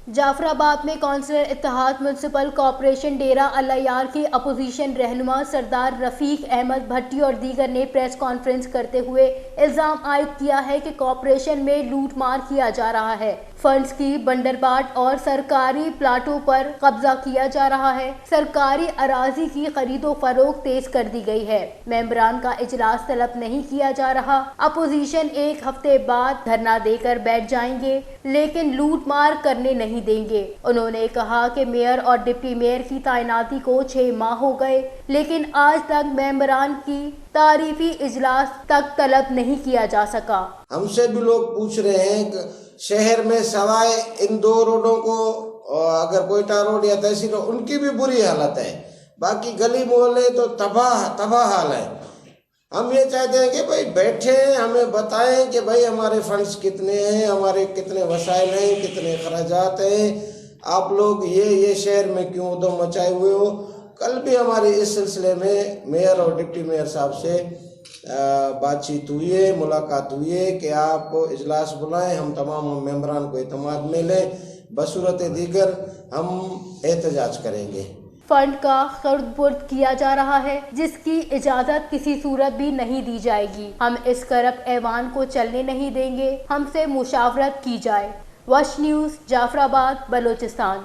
जाफराबाद में कौंसलर इत्तेहाद municipal corporation डेरा अल-अयार के opposition रहनुमा सरदार रफीक अहमद भट्टी और दीगर ने प्रेस कॉन्फ्रेंस करते हुए इल्जाम आयद किया है कि कॉरपोरेशन में लूट मार किया जा रहा है, फंड्स की बंडरबाट और सरकारी प्लाटों पर कब्जा किया जा रहा है। सरकारी अराजी की खरीदो फरोख्त तेज कर दी गई है। मेंबरान का इजलास तलब नहीं किया जा रहा। अपोजिशन एक हफ्ते बाद धरना देकर बैठ जाएंगे, लेकिन लूट मार करने नहीं देंगे। उन्होंने कहा कि मेयर और डिप्टी मेयर की तैनाती को 6 माह हो गए, लेकिन आज तक मेंबरान की तारीफी इजलास तक तलब नहीं किया जा सका। हमसे भी लोग पूछ रहे हैं कि शहर में सवाए इन 2 रोडों को, अगर कोयटा रोड या तहसील रोड, उनकी भी बुरी हालत है। बाकी गली मोहल्ले तो तबाह हाल है। हम ये चाहते हैं कि भाई बैठे हमें बताएं कि भाई हमारे फंड्स कितने हैं, हमारे कितने वसाइल हैं, कितने खर्चात हैं, आप लोग ये शहर में क्यों उद्यम मचाए हुए हो। कल भी हमारी इस सिलसिले में मेयर और डिप्टी मेयर साहब से बातचीत हुई है, मुलाकात हुई है कि आप इजलास बुलाएं, हम तमाम मेंबरान को एतमाद में लें, बसूरत दीगर हम एहतजाज करेंगे। फंड का खर्द-बुर्द किया जा रहा है, जिसकी इजाजत किसी सूरत भी नहीं दी जाएगी। हम इस करप्ट ऐवान को चलने नहीं देंगे, हमसे मुशावरत की जाए। वश न्यूज़, जाफराबाद, बलोचिस्तान।